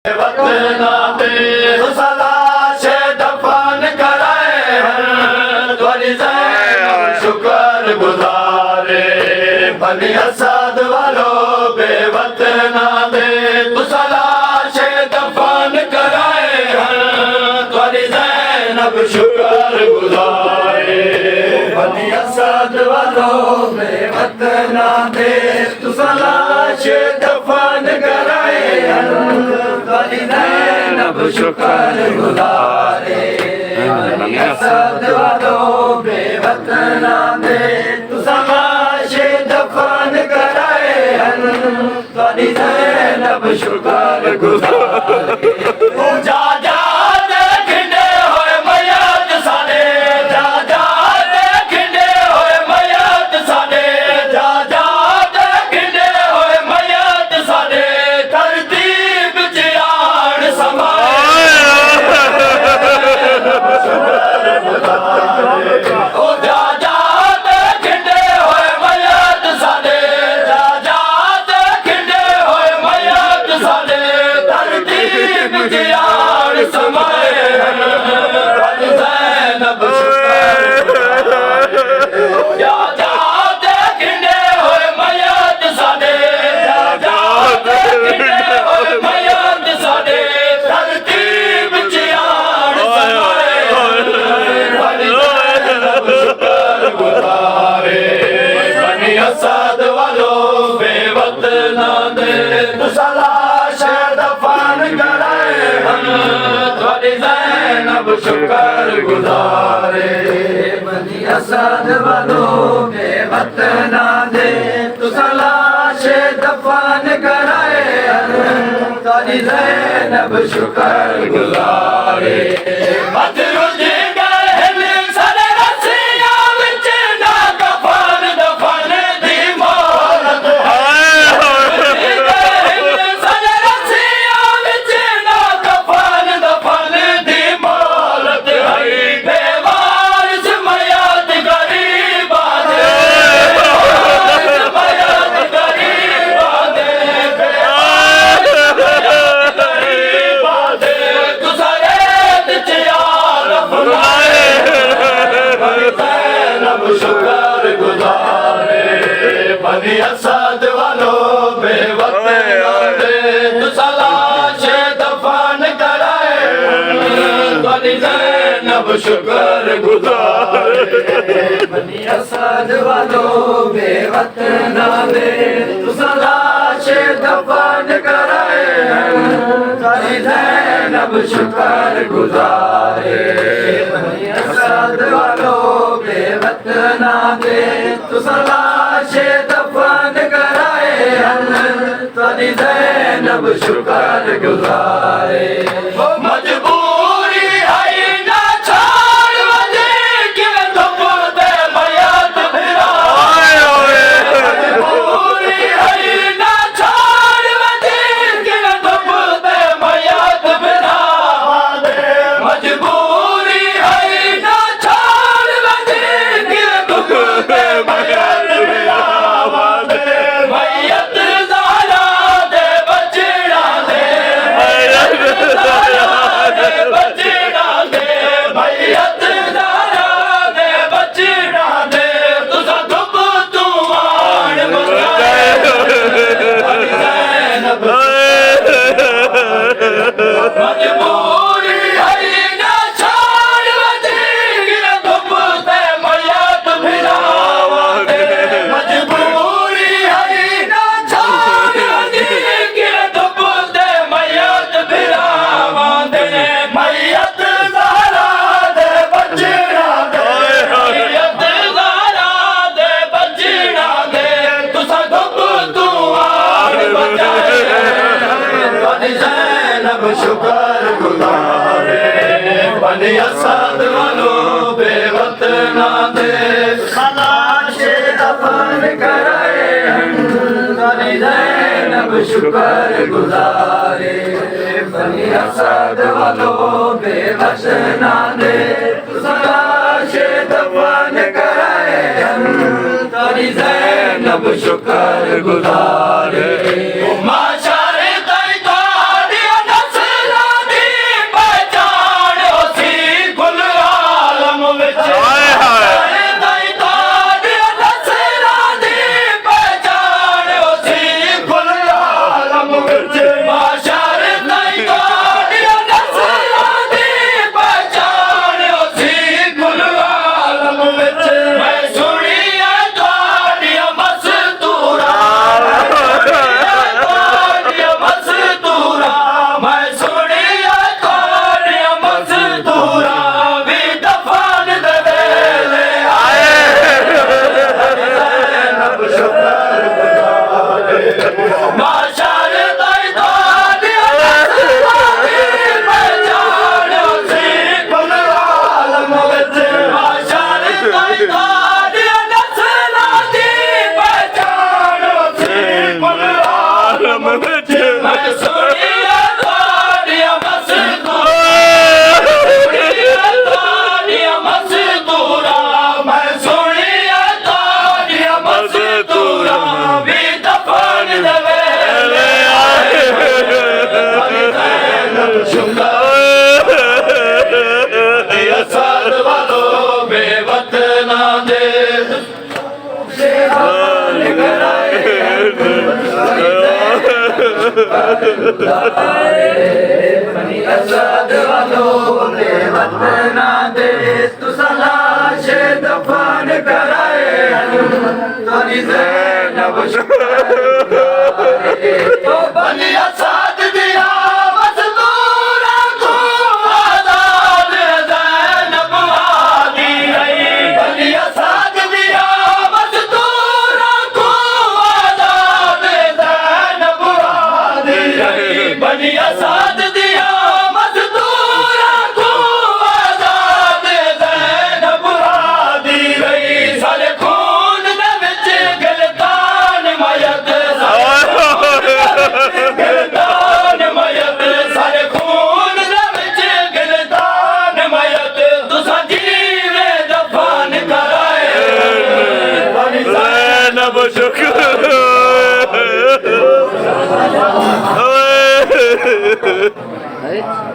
वतना ते सलाश दफन कराए त्वरी ज़ैनब शुक्र गुज़ारे बनी असद वालो बेवतना ते सलाश दफन कराए त्वरी ज़ैनब शुक्र गुज़ारे बनी असद वालो बेवतना ते सलाश दफन कराए ज़ैनब शुक्र गुज़ारे बनी असद वालों बेवतना दे तमाश दफन कराए त्वरी ज़ैनब शुक्र गुज़ारे जा जा देखने होए मयत साडे जा जा देखने होए मयत साडे जा जा देखने होए मयत साडे तरतीब जियान समाए ओ जा जा देखने होए मयत साडे जा जा देखने होए मयत साडे तरतीब जियान समाए ज़ैनब जा जा देखने होए मयत साडे जा जा देखने होए मयत साडे तरतीब जियान समाए ज़ैनब शुक्र गुज़ारे बनी असद वालों बेवतना दे सलाश दफन कराए त्वरी ज़ैनब शुक्र गुज़ारे बनी असद वालों बेवतना दे सलाश दफन कराए त्वरी ज़ैनब शुक्र गुज़ारे शुक्र गुज़ारे बनी असद वालों बेवतना दे सलाश दफन कराए त्वरी ज़ैनब शुक्र गुज़ारे बनी असद वालों बेवतना दे सलाश दफन कराए त्वरी ज़ैनब शुक्र गुज़ारे बनी असद वालों बेवतना दे सलाश दफन कराए त्वरी ज़ैनब शुक्र गुज़ारे मजबूरी है ना छोड़ वजे के धुप दे मयत भिराए मजबूरी है ना छोड़ वजे के धुप दे मयत भिराए मजबूरी है ना छोड़ वजे के धुप दे मयत भिराए मयत ज़ारा दे बचड़ा दे मयत ज़ारा दे बचड़ा दे मयत ज़ारा दे बचड़ा दे तुझा धुप तू आन मचाए ज़ैनब मजबूरी है ना छोड़ वजे के धुप दे मयत भिराए मजबूरी है ना छोड़ वजे के धुप दे मयत भिराए मयत ज़ारा दे बचड़ा दे मयत ज़ारा दे बचड़ा दे तुझा धुप तू आन मचाए त्वरी ज़ैनब शुक्र गुज़ारे बनी असद वालों बेवतना दे सलाश दफन कराए त्वरी ज़ैनब शुक्र गुज़ारे बनी असद वालों बेवतना दे सलाश दफन कराए त्वरी ज़ैनब शुक्र गुज़ारे माशारे तई तो दिया नस बनी असद वालों ने वतना दे तू सलाश दफन कराए तोरी ज़ैनब तो बनी असद दिया मज़दूरा को आज़ाद ज़ैनब वादी बनी असद दिया मज़दूरा को आज़ाद ज़ैनब वादी बनी असद